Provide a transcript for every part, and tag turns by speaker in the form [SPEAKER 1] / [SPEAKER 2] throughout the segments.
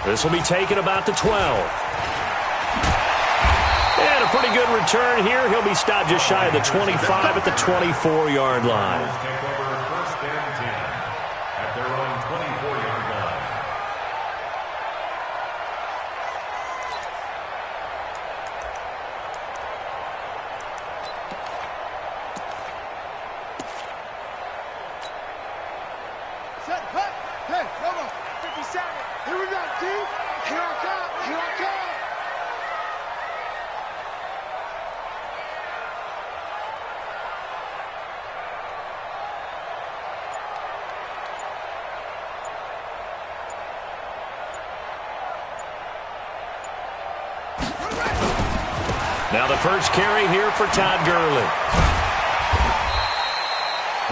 [SPEAKER 1] This will be taken about the 12. And a pretty good return here. He'll be stopped just shy of the 25 at the 24-yard line. Now the first carry here for Todd Gurley.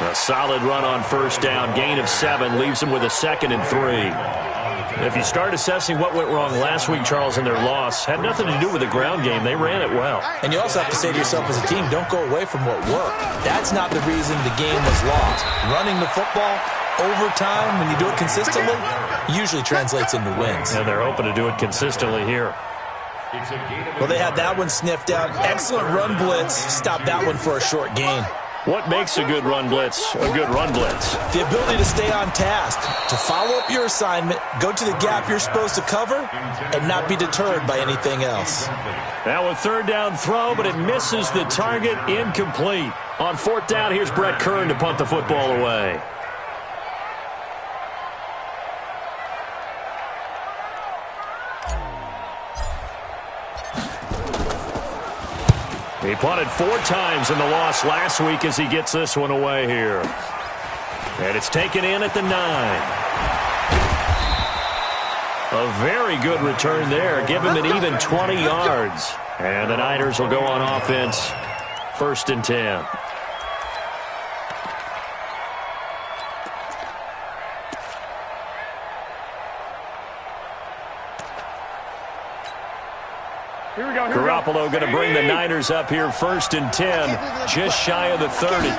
[SPEAKER 1] A solid run on first down. Gain of 7 leaves him with a 2nd and 3. If you start assessing what went wrong last week, Charles, in their loss, had nothing to do with the ground game. They ran it well.
[SPEAKER 2] And you also have to say to yourself as a team, don't go away from what worked. That's not the reason the game was lost. Running the football over time, when you do it consistently, usually translates into wins.
[SPEAKER 1] And they're hoping to do it consistently here.
[SPEAKER 2] Well, they had that one sniffed out. Excellent run blitz. Stopped that one for a short gain.
[SPEAKER 1] What makes a good run blitz a good run blitz?
[SPEAKER 2] The ability to stay on task, to follow up your assignment, go to the gap you're supposed to cover, and not be deterred by anything else.
[SPEAKER 1] Now a 3rd down throw, but it misses the target. Incomplete. On 4th down, here's Brett Kern to punt the football away. He punted 4 times in the loss last week as he gets this one away here. And it's taken in at the 9. A very good return there. Give him an even 20 yards. And the Niners will go on offense. 1st and 10. Garoppolo going to bring the Niners up here 1st and 10, just shy of the 30.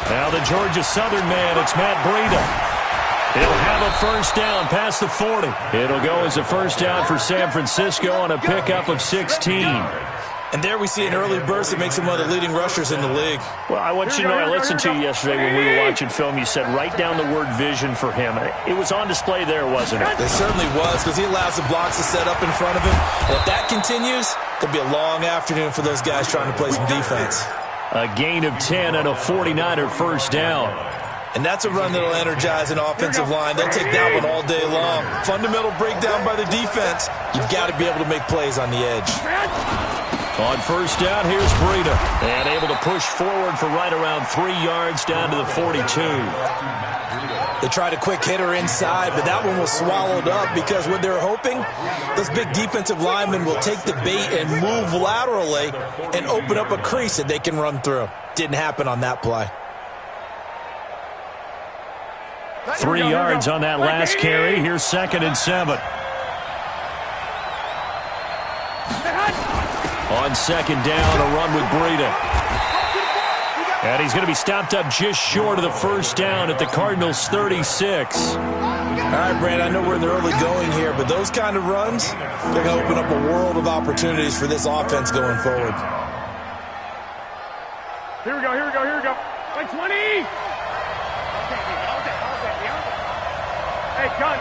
[SPEAKER 1] Now the Georgia Southern man, it's Matt Breida. He'll have a 1st down past the 40. It'll go as a 1st down for San Francisco on a pickup of 16.
[SPEAKER 2] And there we see an early burst that makes him one of the leading rushers in the league.
[SPEAKER 1] Well, I want you to know, I listened to you yesterday when we were watching film. You said write down the word vision for him. It was on display there, wasn't it?
[SPEAKER 2] It certainly was, because he allows the blocks to set up in front of him. And if that continues, it'll be a long afternoon for those guys trying to play some defense.
[SPEAKER 1] A gain of 10 and a 49er 1st down.
[SPEAKER 2] And that's a run that'll energize an offensive line. They'll take that one all day long. Fundamental breakdown by the defense. You've got to be able to make plays on the edge.
[SPEAKER 1] On 1st down, here's Breida. And able to push forward for right around 3 yards down to the 42.
[SPEAKER 2] They tried a quick hitter inside, but that one was swallowed up because what they're hoping, those big defensive linemen will take the bait and move laterally and open up a crease that they can run through. Didn't happen on that play.
[SPEAKER 1] 3 yards on that last carry. Here's 2nd and 7. On 2nd down, a run with Breida. And he's going to be stopped up just short of the 1st down at the Cardinals' 36.
[SPEAKER 2] All right, Brad, I know we're in the early going here, but those kind of runs, they're going to open up a world of opportunities for this offense going forward.
[SPEAKER 3] Here we go. Like 20. Hey, gun.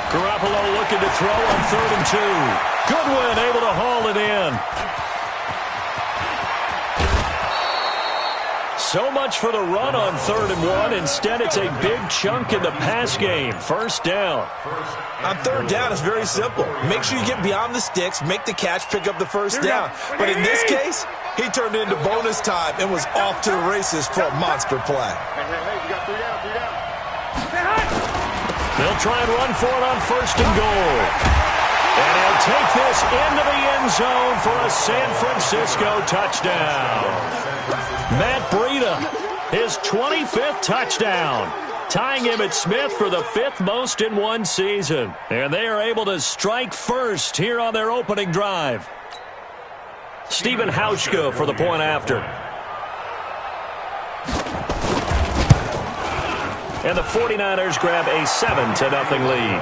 [SPEAKER 1] Garoppolo looking to throw on 3rd and 2. Goodwin able to haul it in. So much for the run on 3rd and 1. Instead, it's a big chunk in the pass game. 1st down.
[SPEAKER 2] On 3rd down, it's very simple. Make sure you get beyond the sticks, make the catch, pick up the 1st down. But in this case, he turned it into bonus time and was off to the races for a monster play.
[SPEAKER 3] Hey, you got 3 down.
[SPEAKER 1] They'll try and run for it on 1st and goal. And he'll take this into the end zone for a San Francisco touchdown. Matt Breida, his 25th touchdown, tying Emmitt Smith for the 5th most in one season. And they are able to strike first here on their opening drive. Stephen Hauschka for the point after. And the 49ers grab a 7-0 lead.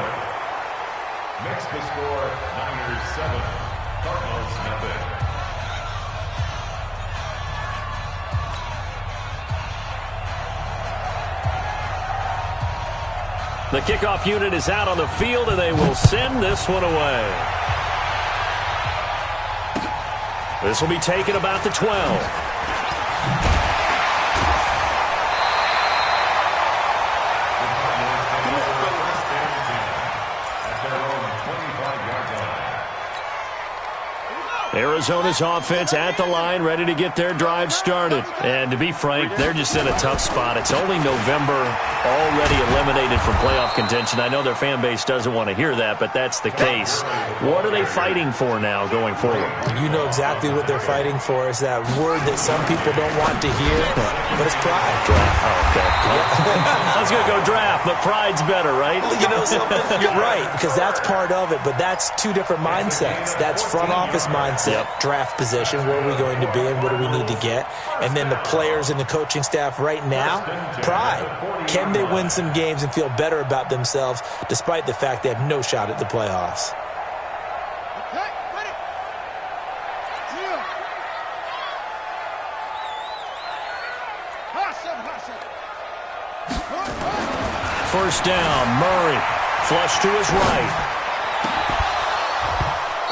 [SPEAKER 4] Next to score, Niners 7, Cardinals nothing.
[SPEAKER 1] The kickoff unit is out on the field, and they will send this one away. This will be taken about the 12. Arizona's offense at the line, ready to get their drive started. And to be frank, they're just in a tough spot. It's only November, already eliminated from playoff contention. I know their fan base doesn't want to hear that, but that's the case. What are they fighting for now going forward?
[SPEAKER 2] You know exactly what they're fighting for. Is that word that some people don't want to hear, but it's pride.
[SPEAKER 1] Draft. Oh, okay. I was going to go draft, but pride's better, right?
[SPEAKER 2] You know something? You're right, because that's part of it, but that's two different mindsets. That's front office mindset.
[SPEAKER 1] Yep.
[SPEAKER 2] Draft position, where are we going to be and what do we need to get? And then the players and the coaching staff right now, pride. Can they win some games and feel better about themselves despite the fact they have no shot at the playoffs?
[SPEAKER 1] First down, Murray. Flush to his right.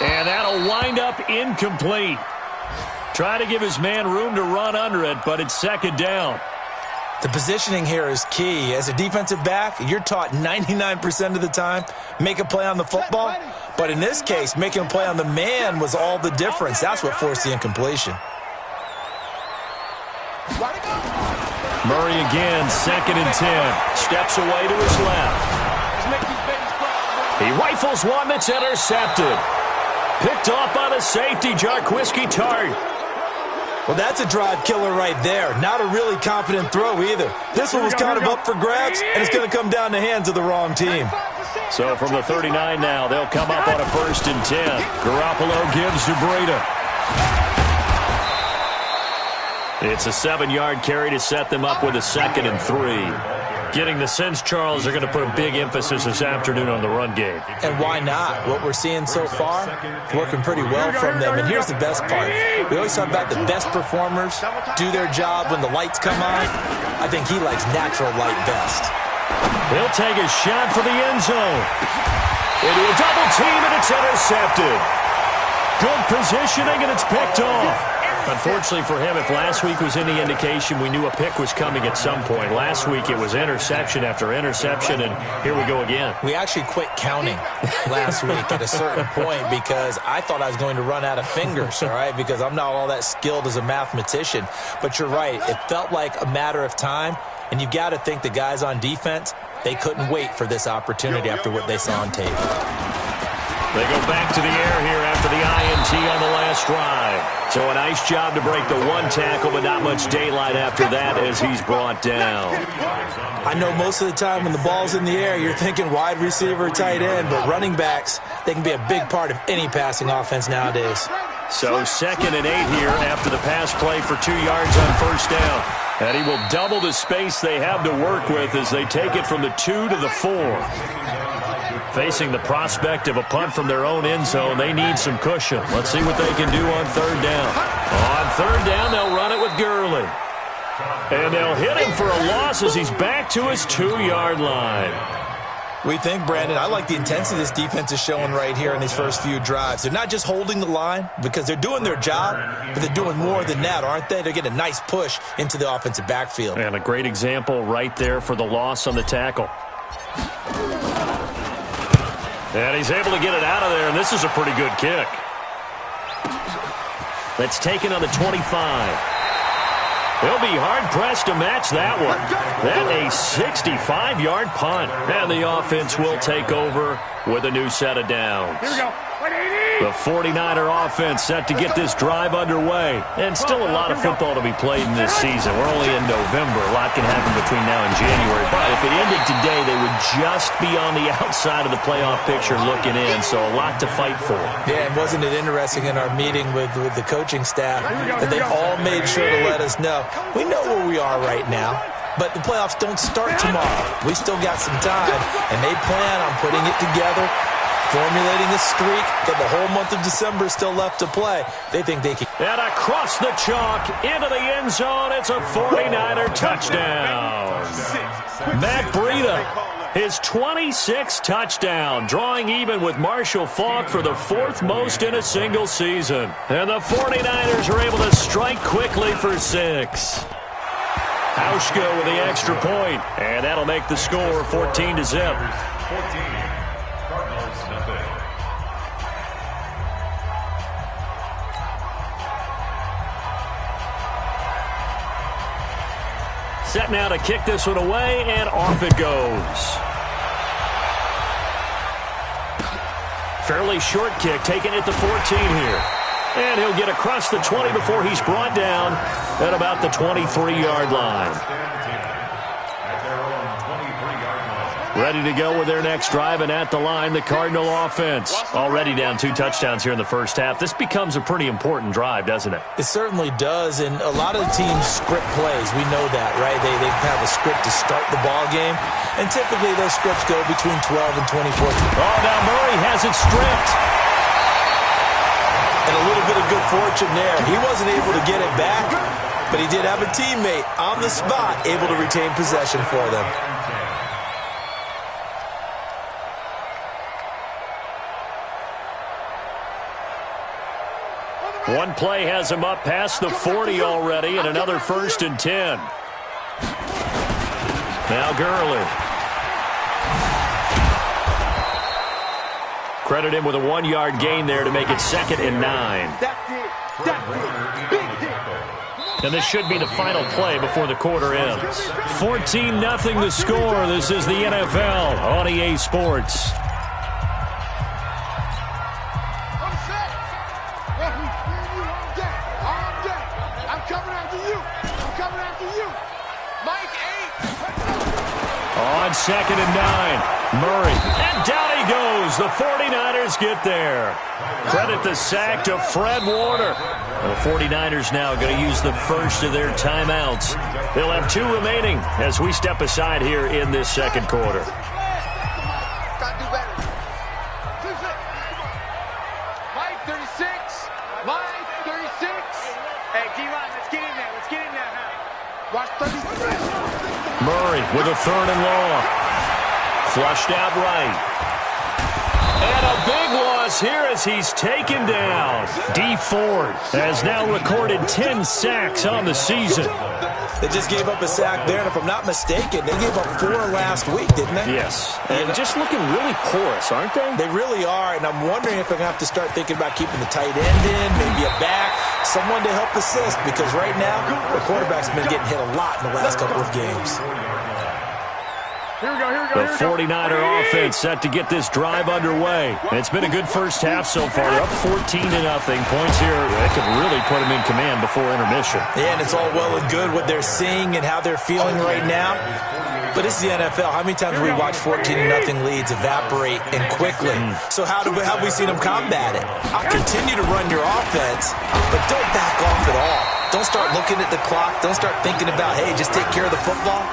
[SPEAKER 1] And that'll wind up incomplete. Try to give his man room to run under it, but it's second down.
[SPEAKER 2] The positioning here is key. As a defensive back, you're taught 99% of the time, make a play on the football. But in this case, making a play on the man was all the difference. That's what forced the incompletion.
[SPEAKER 1] Murray again, 2nd and 10. Steps away to his left. He rifles one that's intercepted. Picked off by the safety, Jarquiski Tart.
[SPEAKER 2] Well, that's a drive killer right there. Not a really confident throw either. This one was kind of up for grabs, and it's going to come down the hands of the wrong team.
[SPEAKER 1] So from the 39 now, they'll come up on a 1st and 10. Garoppolo gives to Breida. It's a 7-yard carry to set them up with a 2nd and 3. Getting the sense, Charles, they're going to put a big emphasis this afternoon on the run game.
[SPEAKER 2] And why not? What we're seeing so far, working pretty well from them. And here's the best part. We always talk about the best performers do their job when the lights come on. I think he likes natural light best.
[SPEAKER 1] He'll take a shot for the end zone. Into a double team, and it's intercepted. Good positioning, and it's picked off. Unfortunately for him, if last week was any indication, we knew a pick was coming at some point. Last week it was interception after interception, and here we go again.
[SPEAKER 2] We actually quit counting last week at a certain point because I thought I was going to run out of fingers, all right, because I'm not all that skilled as a mathematician. But you're right. It felt like a matter of time, and you've got to think the guys on defense, they couldn't wait for this opportunity after what they saw on tape.
[SPEAKER 1] They go back to the air here after the INT on the last drive. So a nice job to break the one tackle, but not much daylight after that as he's brought down.
[SPEAKER 2] I know most of the time when the ball's in the air, you're thinking wide receiver, tight end, but running backs, they can be a big part of any passing offense nowadays.
[SPEAKER 1] So 2nd and 8 here after the pass play for 2 yards on 1st down. And he will double the space they have to work with as they take it from the 2 to the 4. Facing the prospect of a punt from their own end zone, they need some cushion. Let's see what they can do on 3rd down. On 3rd down, they'll run it with Gurley. And they'll hit him for a loss as he's back to his 2-yard line.
[SPEAKER 2] We think, Brandon, I like the intensity this defense is showing right here in these first few drives. They're not just holding the line because they're doing their job, but they're doing more than that, aren't they? They're getting a nice push into the offensive backfield.
[SPEAKER 1] And a great example right there for the loss on the tackle. And he's able to get it out of there, and this is a pretty good kick. That's taken on the 25. They'll be hard-pressed to match that one. That's a 65-yard punt. And the offense will take over with a new set of downs.
[SPEAKER 3] Here we go.
[SPEAKER 1] The 49er offense set to get this drive underway. And still a lot of football to be played in this season. We're only in November. A lot can happen between now and January. But if it ended today, they would just be on the outside of the playoff picture looking in. So a lot to fight for.
[SPEAKER 2] Yeah, and wasn't it interesting in our meeting with the coaching staff that they all made sure to let us know. We know where we are right now. But the playoffs don't start tomorrow. We still got some time, and they plan on putting it together, formulating a streak. Got the whole month of December still left to play. They think they can.
[SPEAKER 1] And across the chalk, into the end zone, it's a 49er touchdown. Matt Breida, his 26th touchdown, drawing even with Marshall Faulk for the 4th most in a single season. And the 49ers are able to strike quickly for 6. Hauschka with the extra point, and that'll make the score 14-0.
[SPEAKER 4] 14. Cardinals, nothing.
[SPEAKER 1] Set now to kick this one away, and off it goes. Fairly short kick, taking it to 14 here. And he'll get across the 20 before he's brought down at about the 23-yard line. Ready to go with their next drive, and at the line, the Cardinal offense. Already down 2 touchdowns here in the first half. This becomes a pretty important drive, doesn't it?
[SPEAKER 2] It certainly does, and a lot of the teams script plays. We know that, right? They have a script to start the ball game, and typically those scripts go between 12 and 24.
[SPEAKER 1] Oh, now Murray has it stripped.
[SPEAKER 2] And a little bit of good fortune there. He wasn't able to get it back, but he did have a teammate on the spot able to retain possession for them.
[SPEAKER 1] One play has him up past the 40 already, and another 1st and 10. Now Gurley. Credit him with a 1-yard gain there to make it 2nd and 9. And this should be the final play before the quarter ends. 14-0 the score. This is the NFL on EA Sports. On 2nd and 9, Murray, and down he goes. The 49ers get there. Credit the sack to Fred Warner. The 49ers now going to use the first of their timeouts. They'll have 2 remaining as we step aside here in this second quarter.
[SPEAKER 5] Got to do better. Mike, 36. Mike, 36. Hey, D-line, let's get in there. Let's get in there now. Watch 33.
[SPEAKER 1] Murray with a 3rd and long. Flushed out right. And a big loss here as he's taken down. D. Ford has now recorded 10 sacks on the season.
[SPEAKER 2] They just gave up a sack there, and if I'm not mistaken, they gave up 4 last week, didn't they?
[SPEAKER 1] Yes. And just looking really porous, aren't they?
[SPEAKER 2] They really are, and I'm wondering if I'm going to have to start thinking about keeping the tight end in, maybe a back, someone to help assist, because right now, the quarterback's been getting hit a lot in the last couple of games.
[SPEAKER 1] The 49er offense set to get this drive underway. It's been a good first half so far. They're up 14-0. Points here that could really put them in command before intermission.
[SPEAKER 2] Yeah, and it's all well and good what they're seeing and how they're feeling right now. But this is the NFL. How many times have we watched 14-0 leads evaporate and quickly? So how have we seen them combat it? Continue to run your offense, but don't back off at all. Don't start looking at the clock. Don't start thinking about, hey, just take care of the football.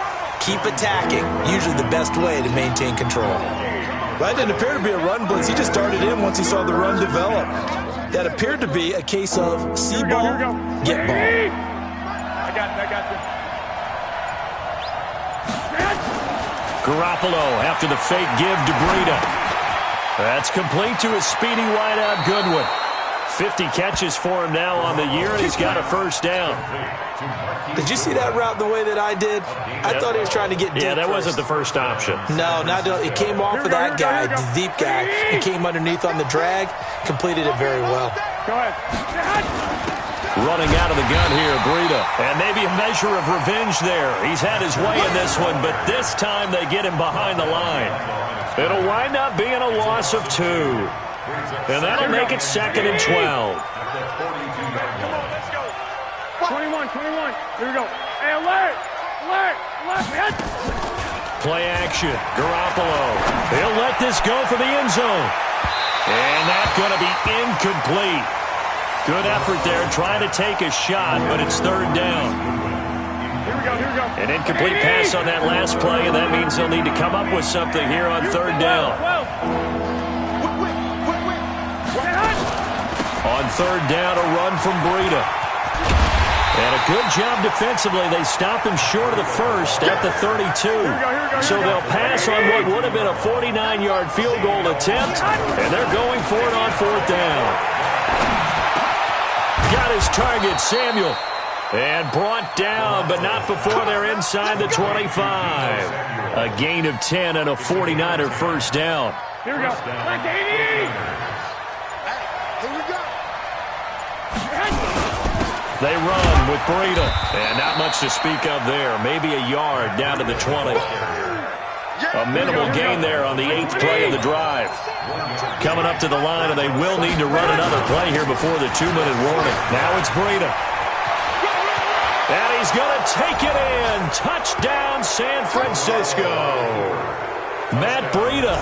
[SPEAKER 2] Keep attacking, usually the best way to maintain control. That didn't appear to be a run blitz. He just started in once he saw the run develop. That appeared to be a case of see ball, get ball.
[SPEAKER 3] I got this.
[SPEAKER 1] Garoppolo after the fake give to Breida. That's complete to a speedy wideout Goodwin. 50 catches for him now on the year, and he's got a 1st down.
[SPEAKER 2] Did you see that route the way that I did? I thought he was trying to get deep.
[SPEAKER 1] Yeah, that
[SPEAKER 2] first.
[SPEAKER 1] wasn't the first option.
[SPEAKER 2] No, it came off of that guy, the deep guy. He came underneath on the drag, completed it very well.
[SPEAKER 3] Go ahead.
[SPEAKER 1] Running out of the gun here, Breida. And maybe a measure of revenge there. He's had his way in this one, but this time they get him behind the line. It'll wind up being a loss of 2. And that'll make it 2nd and 12.
[SPEAKER 3] 21. Here we go. Hey, alert.
[SPEAKER 1] Play action. Garoppolo. He'll let this go for the end zone. And that's going to be incomplete. Good effort there, trying to take a shot, but it's 3rd down. An incomplete pass on that last play, and that means they'll need to come up with something here on third down. On third down, a run from Breida. And a good job defensively. They stop him short of the first at the 32. So they'll pass on what would have been a 49-yard field goal attempt, and they're going for it on fourth down. Got his target, Samuel. And brought down, but not before they're inside the 25. A gain of 10 and a 49er first down.
[SPEAKER 3] Here we go. Here we go.
[SPEAKER 1] They run with Breida. And not much to speak of there. Maybe a yard down to the 20. A minimal gain there on the 8th play of the drive. Coming up to the line, and they will need to run another play here before the 2-minute warning. Now it's Breida. And he's going to take it in. Touchdown, San Francisco. Matt Breida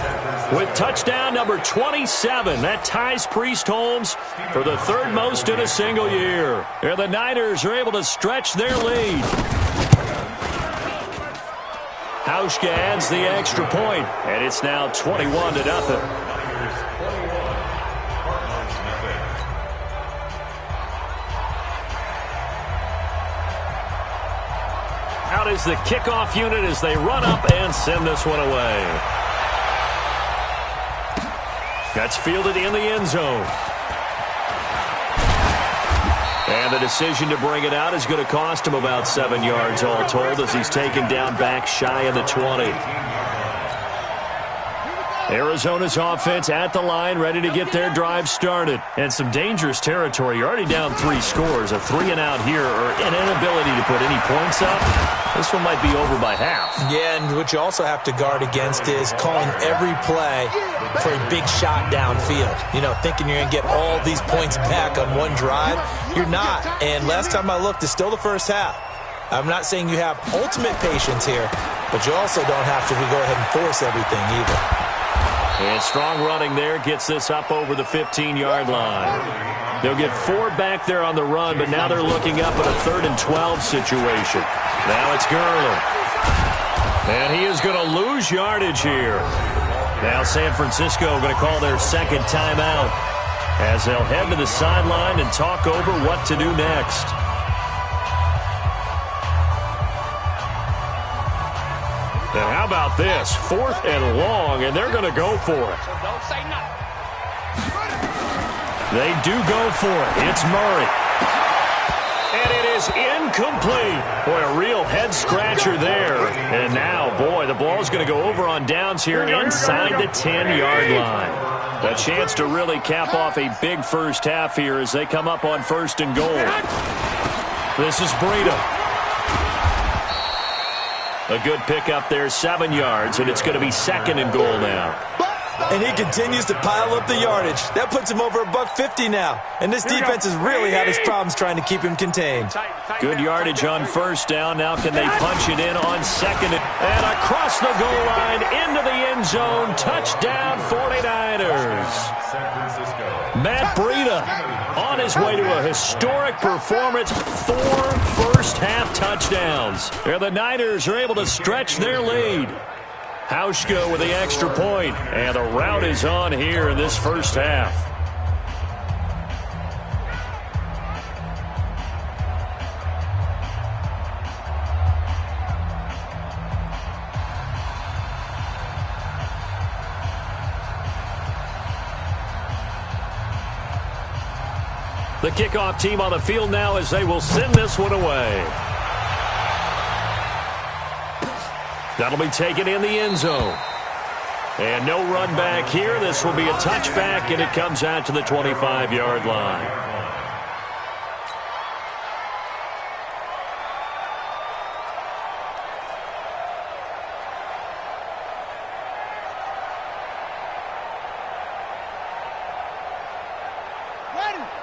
[SPEAKER 1] with touchdown number 27. That ties Priest Holmes for the third most in a single year. And the Niners are able to stretch their lead. Hauschka adds the extra point, and it's now 21-0. Out is the kickoff unit as they run up and send this one away. That's fielded in the end zone. And the decision to bring it out is going to cost him about 7 yards all told as he's taken down back shy of the 20. Arizona's offense at the line, ready to get their drive started. And some dangerous territory. You're already down 3 scores. A 3-and-out here, or an inability to put any points up. This one might be over by half.
[SPEAKER 2] Yeah, and what you also have to guard against is calling every play for a big shot downfield. You know, thinking you're going to get all these points back on one drive. You're not. And last time I looked, it's still the first half. I'm not saying you have ultimate patience here, but you also don't have to go ahead and force everything either.
[SPEAKER 1] And strong running there gets this up over the 15-yard line. They'll get 4 back there on the run, but now they're looking up at a 3rd and 12 situation. Now it's Garland. And he is going to lose yardage here. Now San Francisco going to call their second timeout as they'll head to the sideline and talk over what to do next. And how about this? 4th and long, and they're going to go for it.
[SPEAKER 5] Don't say nothing.
[SPEAKER 1] They do go for it. It's Murray. And it is incomplete. Boy, a real head-scratcher there. And now, boy, the ball's going to go over on downs here inside the 10-yard line. A chance to really cap off a big first half here as they come up on 1st and goal. This is Breida. A good pickup there, 7 yards, and it's going to be 2nd and goal now.
[SPEAKER 2] And he continues to pile up the yardage. That puts him over $150 now. And this defense has really had its problems trying to keep him contained.
[SPEAKER 1] Good yardage on 1st down. Now can they punch it in on 2nd? And across the goal line into the end zone. Touchdown 49ers. Matt Breida on his way to a historic performance. 4 first-half touchdowns. And the Niners are able to stretch their lead. Hauschka with the extra point, and the rout is on here in this first half. The kickoff team on the field now as they will send this one away. That'll be taken in the end zone. And no run back here. This will be a touchback, and it comes out to the 25-yard line.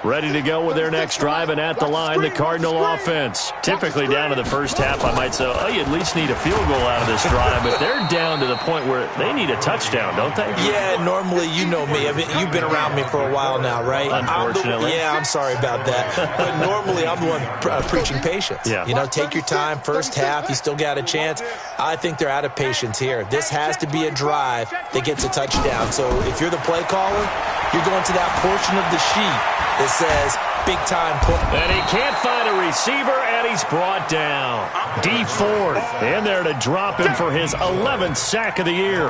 [SPEAKER 1] ready to go with their next drive, and at the line, the Cardinal offense. Typically down to the first half, I might say, oh, you at least need a field goal out of this drive, but they're down to the point where they need a touchdown, don't they?
[SPEAKER 2] Yeah, normally, you know me. I mean, you've been around me for a while now, right?
[SPEAKER 1] Unfortunately.
[SPEAKER 2] I'm sorry about that. But normally, I'm the one preaching patience.
[SPEAKER 1] Yeah.
[SPEAKER 2] You know, take your time, first half, you still got a chance. I think they're out of patience here. This has to be a drive that gets a touchdown. So if you're the play caller, you're going to that portion of the sheet that says big time push.
[SPEAKER 1] And he can't find a receiver, and he's brought down. D Ford in there to drop him for his 11th sack of the year.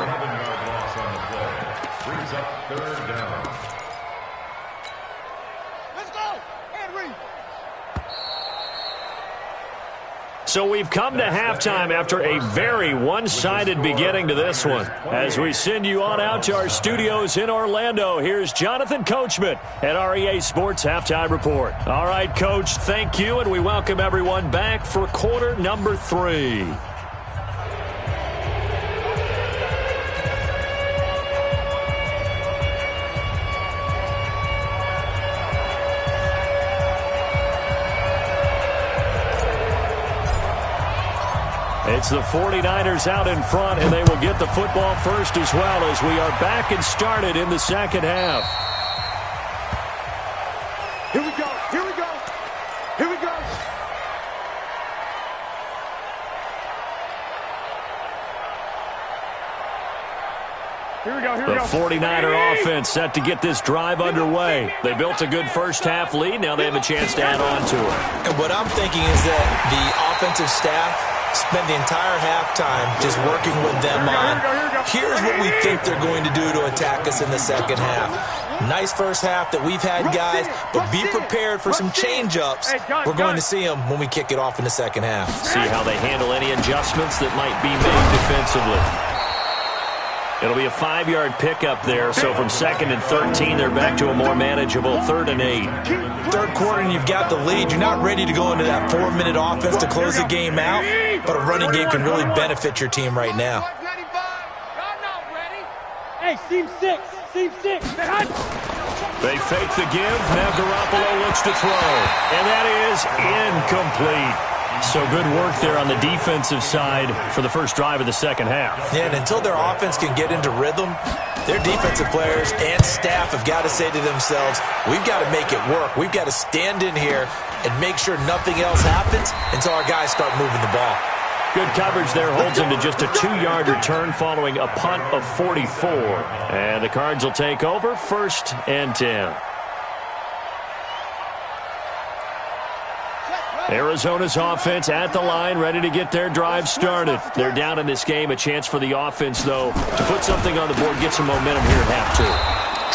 [SPEAKER 4] Brings up third down.
[SPEAKER 5] Let's go. Henry.
[SPEAKER 1] So we've come to halftime after a very one-sided beginning to this one. As we send you on out to our studios in Orlando, here's Jonathan Coachman at REA Sports Halftime Report. All right, Coach, thank you, and we welcome everyone back for quarter number 3. It's the 49ers out in front, and they will get the football first as well as we are back and started in the second half.
[SPEAKER 5] Here we go. Here we go. Here we go. Here we go. Here we
[SPEAKER 1] The
[SPEAKER 5] go.
[SPEAKER 1] 49er offense set to get this drive underway. They built a good first half lead. Now they have a chance to add on to it.
[SPEAKER 2] And what I'm thinking is that the offensive staff spend the entire halftime just working with them on, here's what we think they're going to do to attack us in the second half. Nice first half that we've had, guys, but be prepared for some change-ups. We're going to see them when we kick it off in the second half.
[SPEAKER 1] See how they handle any adjustments that might be made defensively. It'll be a 5-yard pickup there, so from 2nd and 13, they're back to a more manageable 3rd and 8.
[SPEAKER 2] Third quarter and you've got the lead. You're not ready to go into that 4-minute offense to close the game out, but a running game can really benefit your team right now.
[SPEAKER 3] Hey, seam 6. Seam 6.
[SPEAKER 1] They fake the give. Now Garoppolo looks to throw, and that is incomplete. So good work there on the defensive side for the first drive of the second half.
[SPEAKER 2] Yeah, and until their offense can get into rhythm, their defensive players and staff have got to say to themselves, we've got to make it work. We've got to stand in here and make sure nothing else happens until our guys start moving the ball.
[SPEAKER 1] Good coverage there holds him to just a 2-yard return following a punt of 44. And the Cards will take over 1st and 10. Arizona's offense at the line, ready to get their drive started. They're down in this game. A chance for the offense, though, to put something on the board, get some momentum here at half 2.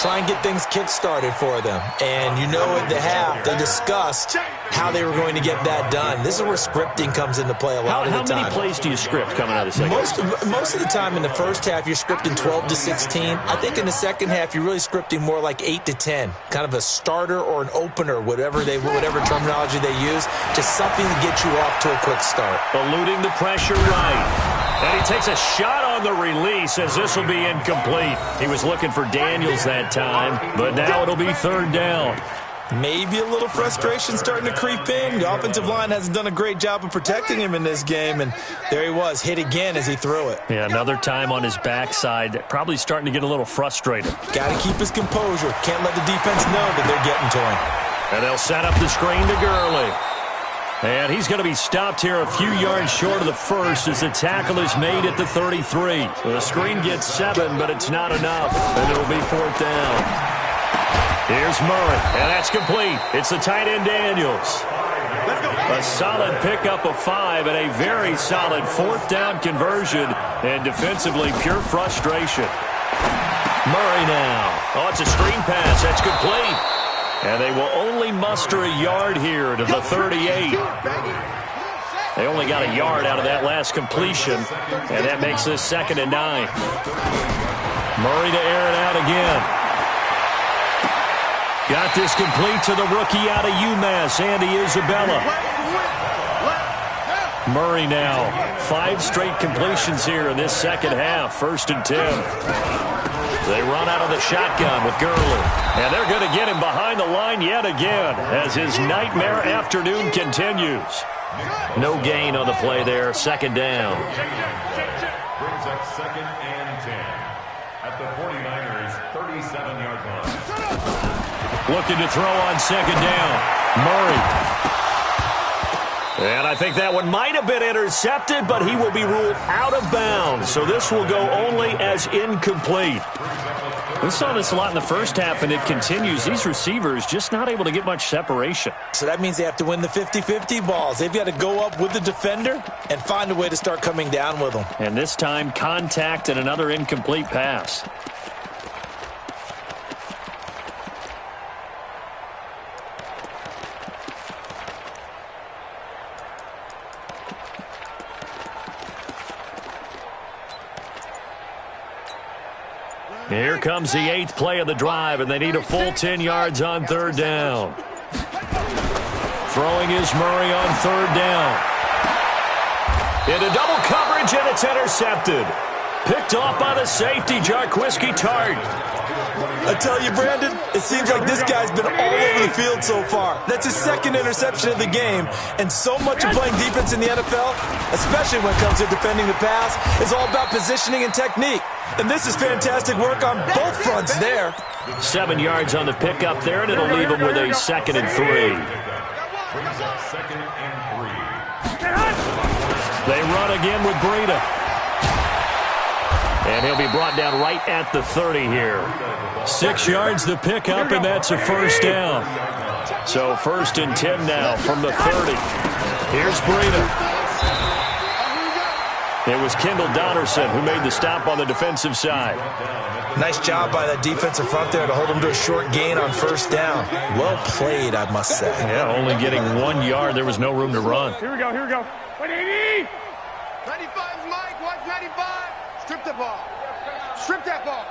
[SPEAKER 2] Try and get things kick-started for them. And you know at the half, they discussed how they were going to get that done. This is where scripting comes into play a lot of the time.
[SPEAKER 1] How many plays do you script coming out of the second half?
[SPEAKER 2] Most of the time in the first half, you're scripting 12 to 16. I think in the second half, you're really scripting more like 8 to 10. Kind of a starter or an opener, whatever terminology they use. Just something to get you off to a quick start.
[SPEAKER 1] Eluding the pressure right. And he takes a shot on the release as this will be incomplete. He was looking for Daniels that time, but now it'll be 3rd down.
[SPEAKER 2] Maybe a little frustration starting to creep in. The offensive line hasn't done a great job of protecting him in this game, and there he was, hit again as he threw it.
[SPEAKER 1] Yeah, another time on his backside, probably starting to get a little frustrated.
[SPEAKER 2] Got to keep his composure. Can't let the defense know that they're getting to him.
[SPEAKER 1] And they'll set up the screen to Gurley. And he's going to be stopped here a few yards short of the first as the tackle is made at the 33. The screen gets 7, but it's not enough, and it'll be 4th down. Here's Murray, and that's complete. It's the tight end Daniels. A solid pickup of 5 and a very solid 4th down conversion, and defensively pure frustration. Murray now. Oh, it's a screen pass. That's complete. And they will only muster a yard here to the 38. They only got a yard out of that last completion, and that makes this 2nd and 9. Murray to air it out again. Got this complete to the rookie out of UMass, Andy Isabella. Murray now, 5 straight completions here in this second half, 1st and 10. They run out of the shotgun with Gurley. And they're going to get him behind the line yet again as his nightmare afternoon continues. No gain on the play there. Second down.
[SPEAKER 4] Brings up 2nd and 10 at the 49ers' 37-yard line.
[SPEAKER 1] Looking to throw on second down. Murray. And I think that one might have been intercepted, but he will be ruled out of bounds. So this will go only as incomplete.
[SPEAKER 6] We saw this a lot in the first half, and it continues. These receivers just not able to get much separation.
[SPEAKER 2] So that means they have to win the 50-50 balls. They've got to go up with the defender and find a way to start coming down with them.
[SPEAKER 6] And this time, contact and another incomplete pass.
[SPEAKER 1] Here comes the 8th play of the drive, and they need a full 10 yards on third down. Throwing is Murray on third down. Into double coverage, and it's intercepted. Picked off by the safety, Jarquiski Tart.
[SPEAKER 2] I tell you, Brandon, it seems like this guy's been all over the field so far. That's his 2nd interception of the game, and so much of playing defense in the NFL, especially when it comes to defending the pass, is all about positioning and technique. And this is fantastic work on both fronts there.
[SPEAKER 1] 7 yards on the pickup there, and it'll leave him with a 2nd and 3.
[SPEAKER 4] Brings up 2nd and 3.
[SPEAKER 1] They run again with Breida. And he'll be brought down right at the 30 here. 6 yards the pickup, and that's a first down. So 1st and 10 now from the 30. Here's Breida. It was Kendall Donnerson who made the stop on the defensive side.
[SPEAKER 2] Nice job by that defensive front there to hold him to a short gain on first down. Well played, I must say.
[SPEAKER 1] Yeah, only getting 1 yard. There was no room to run.
[SPEAKER 3] Here we go, here we go. 180!
[SPEAKER 5] 95, Mike, watch 95. Strip the ball. Strip that ball.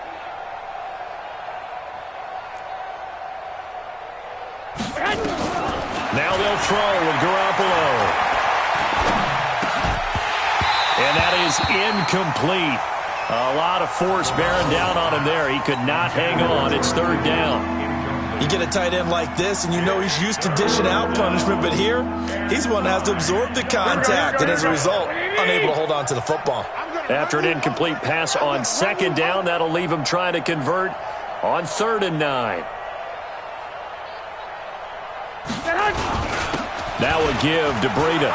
[SPEAKER 1] Now they'll throw with Garoppolo. And that is incomplete. A lot of force bearing down on him there. He could not hang on. It's third down.
[SPEAKER 2] You get a tight end like this, and you know he's used to dishing out punishment, but here, he's the one that has to absorb the contact, and as a result, unable to hold on to the football.
[SPEAKER 1] After an incomplete pass on second down, that'll leave him trying to convert on 3rd and 9. Now a give to Breida.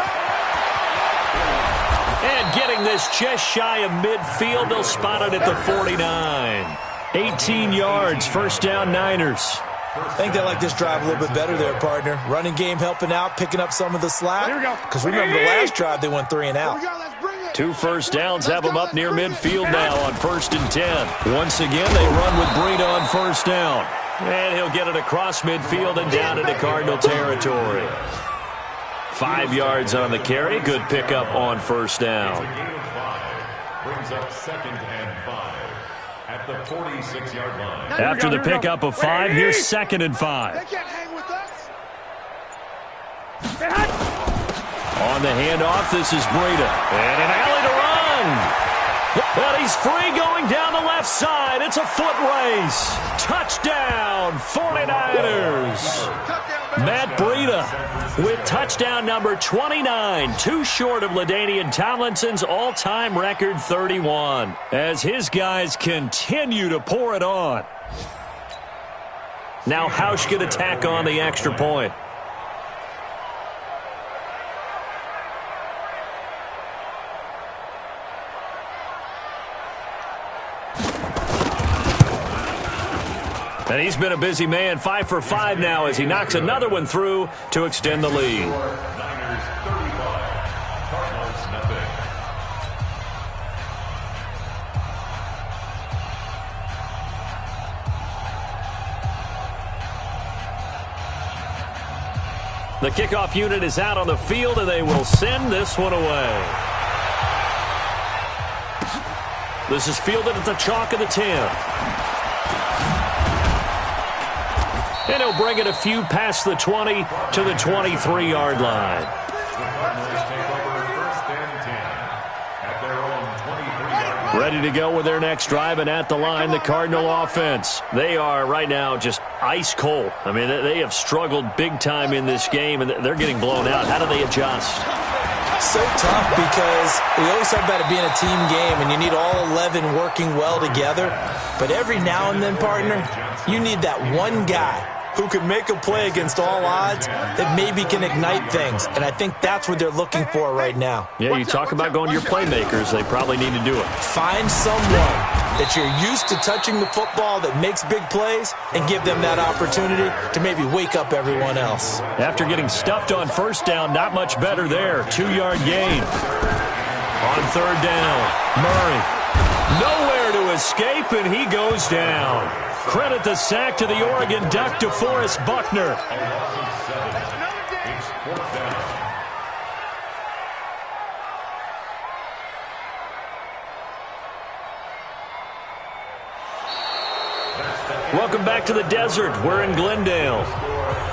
[SPEAKER 1] And getting this just shy of midfield, they'll spot it at the 49. 18 yards, first down Niners.
[SPEAKER 2] I think they like this drive a little bit better there, partner. Running game helping out, picking up some of the slack. Because remember the last drive, they went 3 and out.
[SPEAKER 1] 2 first downs have them up near midfield now on 1st and 10. Once again, they run with Breida on first down. And he'll get it across midfield and down into Cardinal territory. 5 yards on the carry. Good pickup on first down.
[SPEAKER 4] Brings up 2nd and 5 at the 46-yard line.
[SPEAKER 1] After the pickup of 5, here's 2nd and 5.
[SPEAKER 5] They can't hang with us.
[SPEAKER 1] On the handoff, this is Breida. And an alley to run. But he's free going down the left side. It's a foot race. Touchdown, 49ers. Matt Breida with touchdown number 29, 2 short of LaDainian Tomlinson's all-time record 31, as his guys continue to pour it on. Now Hausch can attack on the extra point. And he's been a busy man, 5 for 5 now as he knocks another one through to extend the lead.
[SPEAKER 4] Niners 35, Cardinals nothing.
[SPEAKER 1] The kickoff unit is out on the field, and they will send this one away. This is fielded at the chalk of the 10. And he'll bring it a few past the 20 to the 23-yard line.
[SPEAKER 4] The Cardinals take over 1st and 10 at their own 23-yard line.
[SPEAKER 6] Ready to go with their next drive, and at the line, the Cardinal offense. They are right now just ice cold. I mean, they have struggled big time in this game, and they're getting blown out. How do they adjust?
[SPEAKER 2] So tough because we always talk about it being a team game, and you need all 11 working well together. But every now and then, partner, you need that one guy who can make a play against all odds that maybe can ignite things. And I think that's what they're looking for right now.
[SPEAKER 6] Yeah, you talk about going to your playmakers. They probably need to do it.
[SPEAKER 2] Find someone that you're used to touching the football that makes big plays and give them that opportunity to maybe wake up everyone else.
[SPEAKER 6] After getting stuffed on first down, not much better there. 2-yard gain. On third down, Murray. Nowhere to escape, and he goes down. Credit the sack to the Oregon Duck, DeForest Buckner. Welcome back to the desert. We're in Glendale.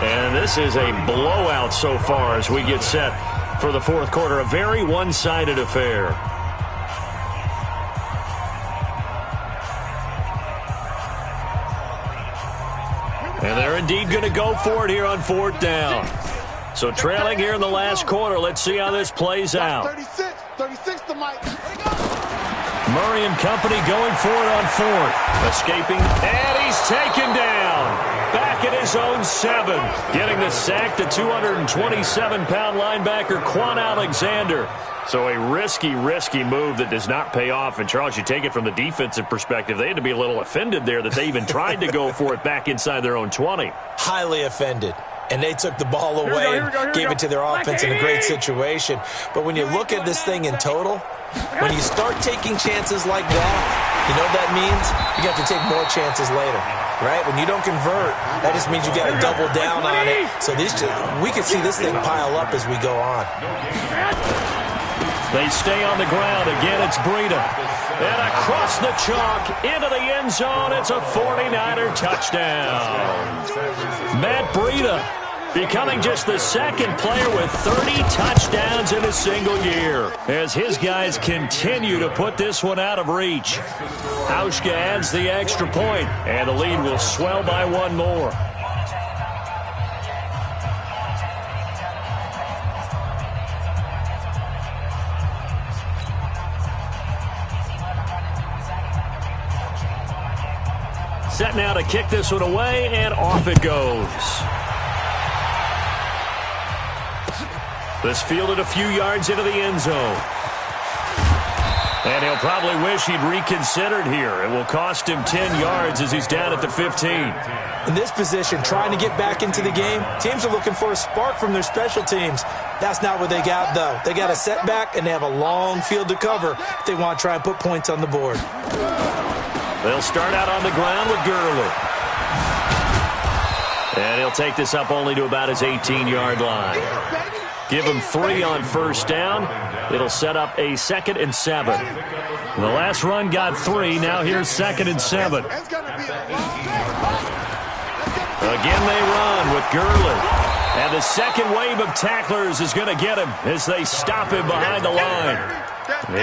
[SPEAKER 6] And this is a blowout so far as we get set for the fourth quarter. A very one-sided affair. And they're indeed going to go for it here on fourth down. So trailing here in the last quarter. Let's see how this plays out.
[SPEAKER 5] 36 to Mike.
[SPEAKER 6] Murray and company going for it on fourth. Escaping, and he's taken down. Back at his own 7. Getting the sack, the 227-pound linebacker, Quan Alexander. So a risky move that does not pay off. And, Charles, you take it from the defensive perspective. They had to be a little offended there that they even tried to go for it back inside their own 20.
[SPEAKER 2] Highly offended. And they took the ball away and gave it to their offense in a great situation. But when you look at this thing in total, when you start taking chances like that, you know what that means? You have to take more chances later, right? When you don't convert, that just means you got to double down on it. So we can see this thing pile up as we go on.
[SPEAKER 6] They stay on the ground. Again, it's Breida. And across the chalk, into the end zone, it's a 49er touchdown. Matt Breida becoming just the second player with 30 touchdowns in a single year as his guys continue to put this one out of reach. Hauschka adds the extra point, and the lead will swell by one more. Set now to kick this one away, and off it goes. This fielded a few yards into the end zone. And he'll probably wish he'd reconsidered here. It will cost him 10 yards as he's down at the 15.
[SPEAKER 2] In this position, trying to get back into the game, teams are looking for a spark from their special teams. That's not what they got, though. They got a setback, and they have a long field to cover if they want to try and put points on the board.
[SPEAKER 6] They'll start out on the ground with Gurley. And he'll take this up only to about his 18-yard line. Give him 3 on first down. It'll set up a 2nd and 7. The last run got 3. Now here's 2nd and 7. Again they run with Gurley. And the second wave of tacklers is going to get him as they stop him behind the line.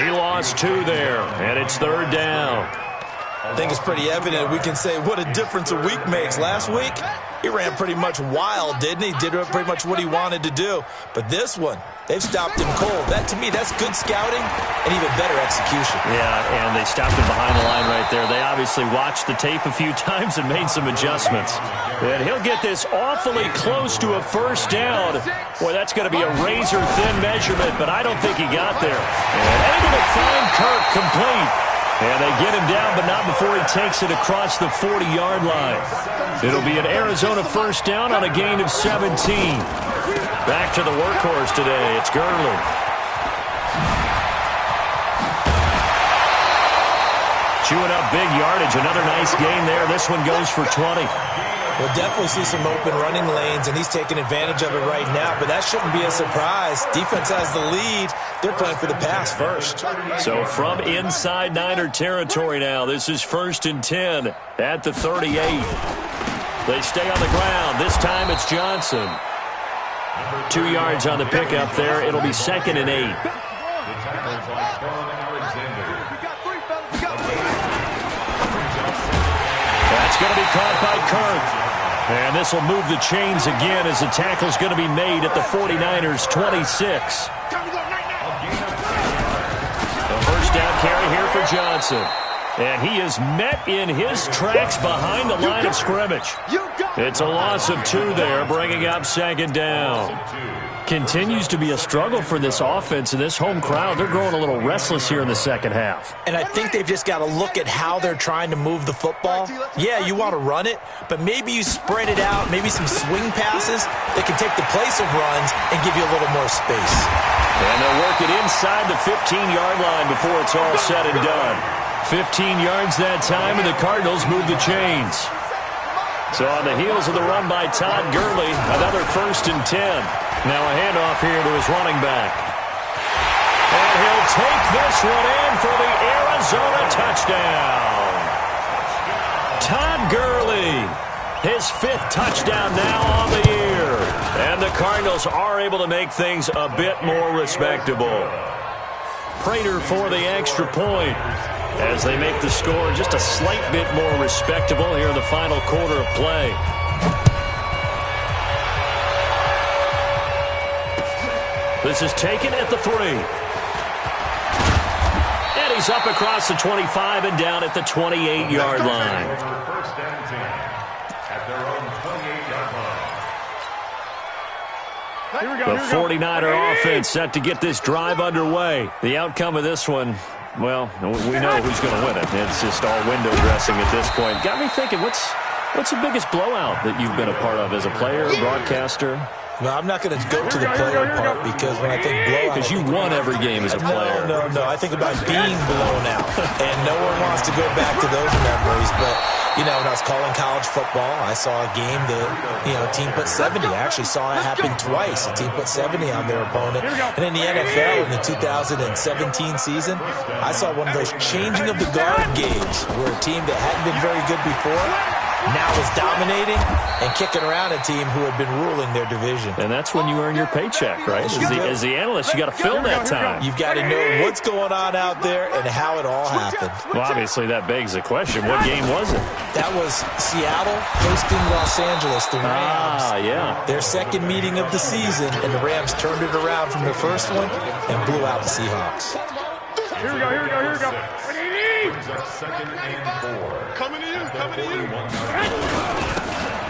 [SPEAKER 6] He lost 2 there, and it's 3rd down.
[SPEAKER 2] I think it's pretty evident we can say what a difference a week makes. Last week, he ran pretty much wild, didn't he? Did pretty much what he wanted to do. But this one, they've stopped him cold. That, to me, that's good scouting and even better execution.
[SPEAKER 6] Yeah, and they stopped him behind the line right there. They obviously watched the tape a few times and made some adjustments. And he'll get this awfully close to a first down. Boy, that's going to be a razor-thin measurement, but I don't think he got there. And able to find Kirk complete. And they get him down, but not before he takes it across the 40-yard line. It'll be an Arizona first down on a gain of 17. Back to the workhorse today. It's Gurley. Chewing up big yardage. Another nice gain there. This one goes for 20.
[SPEAKER 2] We'll definitely see some open running lanes, and he's taking advantage of it right now, but that shouldn't be a surprise. Defense has the lead. They're playing for the pass first.
[SPEAKER 6] So from inside Niner territory now, this is 1st and 10 at the 38. They stay on the ground. This time it's Johnson. 2 yards on the pickup there. It'll be 2nd and 8. That's going to be caught by Kirk. And this will move the chains again as the tackle's going to be made at the 49ers' 26. The first down carry here for Johnson. And he is met in his tracks behind the line of scrimmage. It's a loss of 2 there, bringing up second down. Continues to be a struggle for this offense and this home crowd. They're growing a little restless here in the second half.
[SPEAKER 2] And I think they've just got to look at how they're trying to move the football. Yeah, you want to run it, but maybe you spread it out, maybe some swing passes that can take the place of runs and give you a little more space.
[SPEAKER 6] And they'll work it inside the 15-yard line before it's all said and done. 15 yards that time, and the Cardinals move the chains. So on the heels of the run by Todd Gurley, another 1st and 10. Now a handoff here to his running back. And he'll take this one in for the Arizona touchdown. Todd Gurley, his 5th touchdown now on the year. And the Cardinals are able to make things a bit more respectable. Prater for the extra point as they make the score just a slight bit more respectable here in the final quarter of play. This is taken at the 3. And he's up across the 25 and down at the 28-yard line.
[SPEAKER 4] First and 10 at their own 28-yard line.
[SPEAKER 6] The 49er offense set to get this drive underway. The outcome of this one, well, we know who's going to win it. It's just all window dressing at this point. Got me thinking, what's the biggest blowout that you've been a part of as a player, broadcaster?
[SPEAKER 2] Well, I'm not going to go to the player part because when I think blowout...
[SPEAKER 6] Because you won every game as a player.
[SPEAKER 2] No. I think about being blown out. And no one wants to go back to those memories. But, you know, when I was calling college football, I saw a game that, you know, a team put 70. I actually saw it happen twice. A team put 70 on their opponent. And in the NFL, in the 2017 season, I saw one of those changing of the guard games where a team that hadn't been very good before now is dominating and kicking around a team who had been ruling their division.
[SPEAKER 6] And that's when you earn your paycheck, right? As the analyst, you got to fill that time.
[SPEAKER 2] You've got to know what's going on out there and how it all happened.
[SPEAKER 6] Well, obviously, that begs the question, what game was it?
[SPEAKER 2] That was Seattle hosting Los Angeles, the Rams.
[SPEAKER 6] Yeah.
[SPEAKER 2] Their second meeting of the season, and the Rams turned it around from the first one and blew out the Seahawks.
[SPEAKER 3] Here we go.
[SPEAKER 4] Brings up 2nd and 4. Coming to you.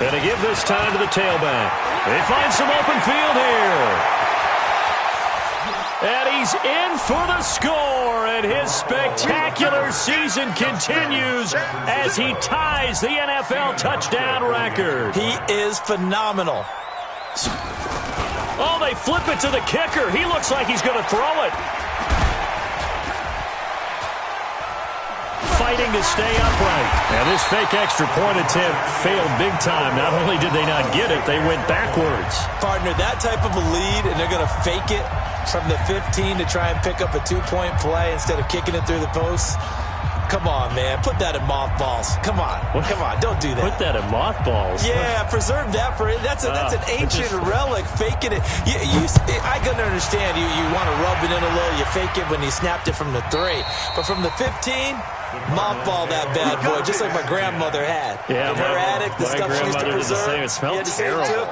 [SPEAKER 6] And to give this time to the tailback. They find some open field here. And he's in for the score, and his spectacular season continues as he ties the NFL touchdown record.
[SPEAKER 2] He is phenomenal.
[SPEAKER 6] Oh, they flip it to the kicker. He looks like he's going to throw it. Fighting to stay upright. And this fake extra point attempt failed big time. Not only did they not get it, they went backwards.
[SPEAKER 2] Partner, that type of a lead, and they're going to fake it from the 15 to try and pick up a 2-point play instead of kicking it through the posts. Come on, man. Put that in mothballs. Come on. Don't do that.
[SPEAKER 6] Put that in mothballs?
[SPEAKER 2] Yeah, preserve that for it. That's an ancient relic. Faking it. I can understand. You want to rub it in a little. You fake it when you snapped it from the 3. But from the 15, mothball that bad boy, just like my grandmother had.
[SPEAKER 6] Yeah,
[SPEAKER 2] in her attic, the stuff she used to preserve.
[SPEAKER 6] Did the same. It smelled terrible.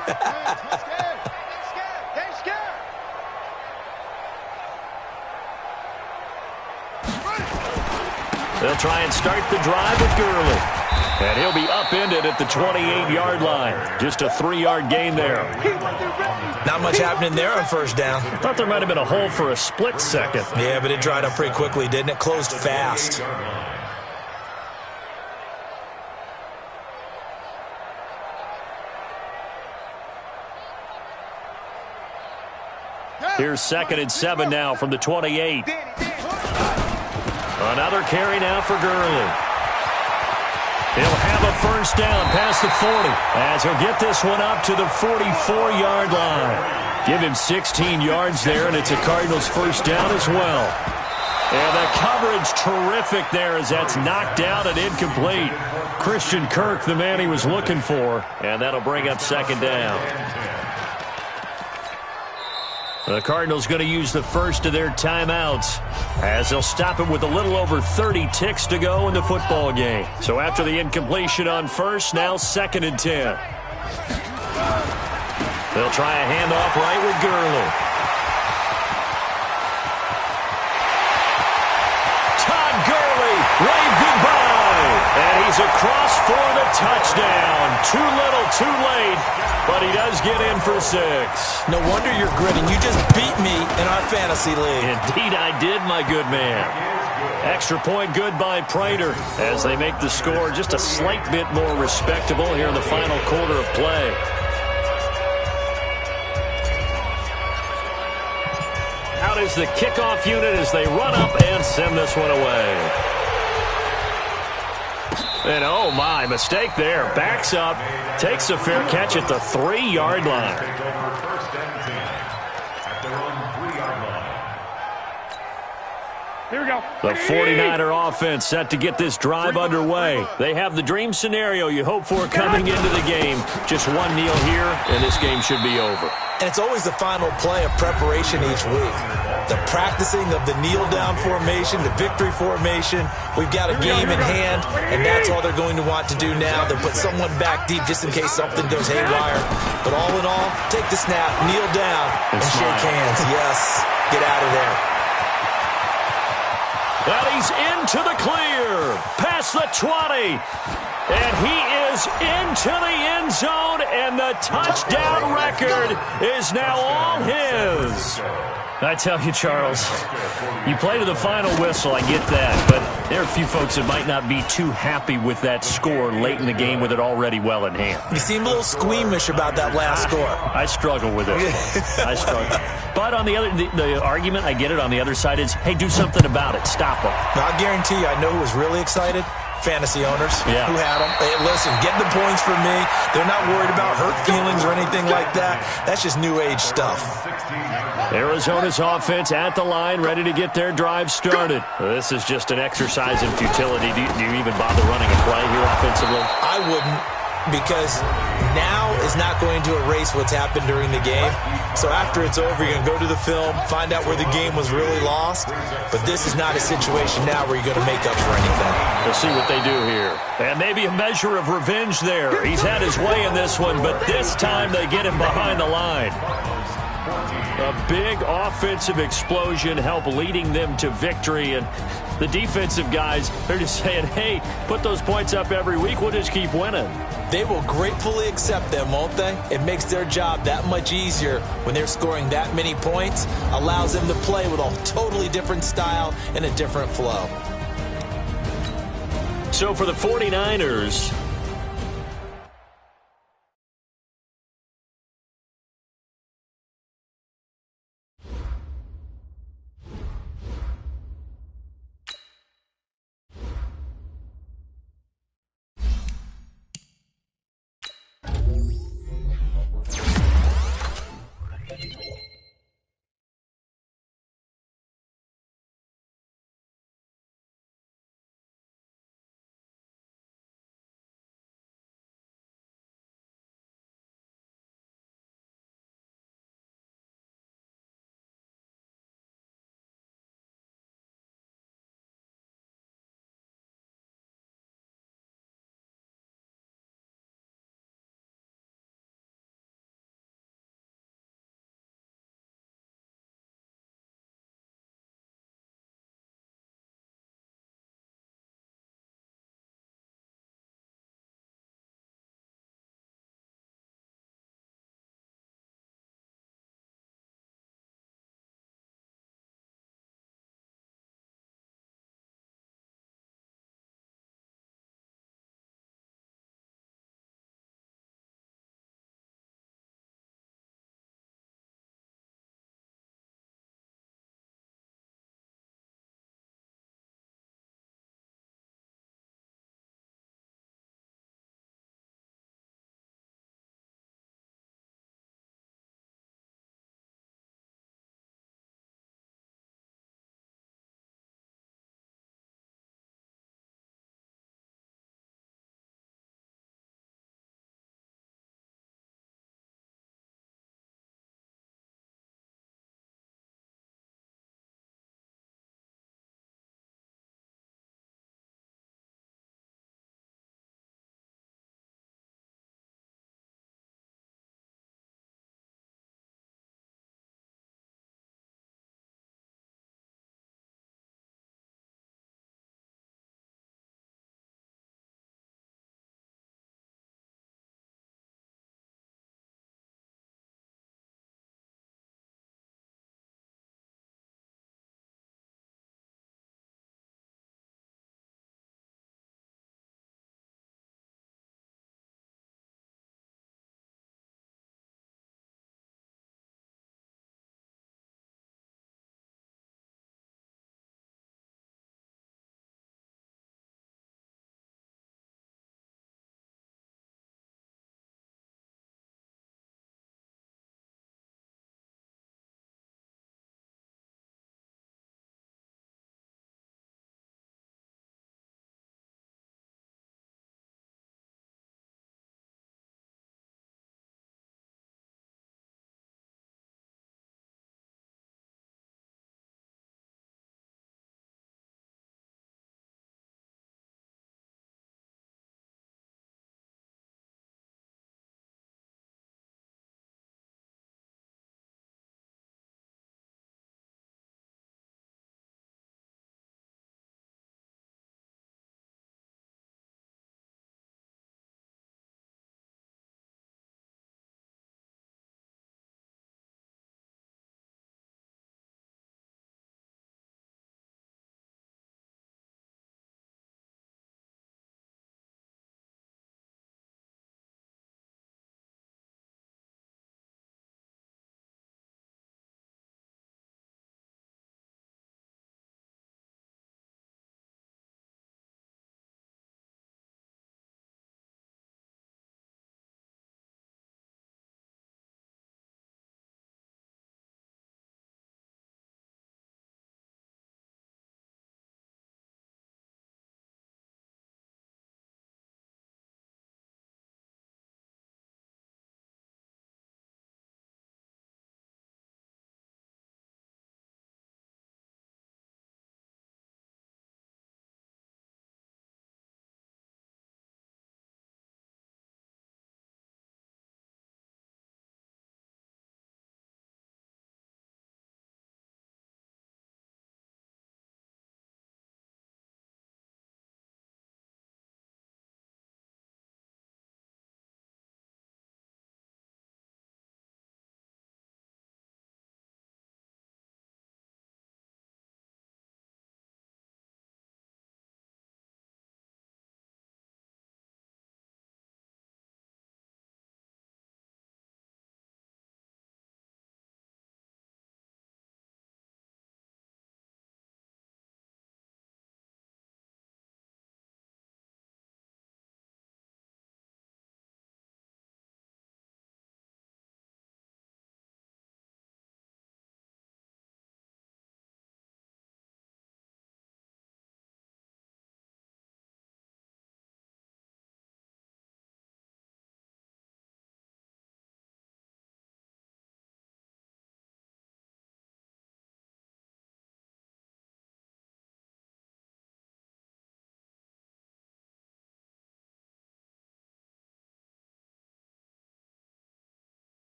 [SPEAKER 6] They'll try and start the drive with Gurley. And he'll be upended at the 28-yard line. Just a 3-yard gain there.
[SPEAKER 2] Not much happening there on first down.
[SPEAKER 6] I thought there might have been a hole for a split second.
[SPEAKER 2] Yeah, but it dried up pretty quickly, didn't it? Closed fast.
[SPEAKER 6] Here's 2nd and 7 now from the 28. Another carry now for Gurley. He'll have a first down past the 40 as he'll get this one up to the 44-yard line. Give him 16 yards there, and it's a Cardinals first down as well. And the coverage terrific there as that's knocked down and incomplete. Christian Kirk, the man he was looking for, and that'll bring up second down. The Cardinals going to use the first of their timeouts as they'll stop it with a little over 30 ticks to go in the football game. So after the incompletion on first, now 2nd and 10. They'll try a handoff right with Gurley. Todd Gurley, wave goodbye. And he's across for the touchdown. Too little, too late, but he does get in for 6.
[SPEAKER 2] No wonder you're grinning. You just beat me in our fantasy league.
[SPEAKER 6] Indeed I did, my good man. Extra point good by Prater as they make the score just a slight bit more respectable here in the final quarter of play. Out is the kickoff unit as they run up and send this one away. And oh my, mistake there. Backs up, takes a fair catch at the 3-yard line.
[SPEAKER 3] Here we go.
[SPEAKER 6] The 49er offense set to get this drive underway. They have the dream scenario you hope for coming into the game. Just one kneel here, and this game should be over.
[SPEAKER 2] And it's always the final play of preparation each week. The practicing of the kneel-down formation, the victory formation. We've got a game in hand, and that's all they're going to want to do now. They'll put someone back deep just in case something goes haywire. But all in all, take the snap, kneel down, and shake hands. Yes, get out of there.
[SPEAKER 6] And he's into the clear, past the 20, and he is into the end zone, and the touchdown record is now all his. I tell you, Charles, you play to the final whistle, I get that, but there are a few folks that might not be too happy with that score late in the game with it already well in hand.
[SPEAKER 2] You seem a little squeamish about that last score.
[SPEAKER 6] I struggle with it. I struggle. But on the other, the argument, I get it, on the other side is, hey, do something about it. Stop them.
[SPEAKER 2] Now, I guarantee you, I know who was really excited. Fantasy owners who had them. Hey, listen, get the points for me. They're not worried about hurt feelings or anything like that. That's just new age stuff.
[SPEAKER 6] Arizona's offense at the line, ready to get their drive started. This is just an exercise in futility. Do you even bother running a play here offensively?
[SPEAKER 2] I wouldn't, because now is not going to erase what's happened during the game. So after it's over, you're going to go to the film, find out where the game was really lost. But this is not a situation now where you're going to make up for anything.
[SPEAKER 6] We'll see what they do here. And maybe a measure of revenge there. He's had his way in this one, but this time they get him behind the line. A big offensive explosion help leading them to victory. And the defensive guys, they're just saying, hey, put those points up every week. We'll just keep winning.
[SPEAKER 2] They will gratefully accept them, won't they? It makes their job that much easier when they're scoring that many points. Allows them to play with a totally different style and a different flow.
[SPEAKER 6] So for the 49ers,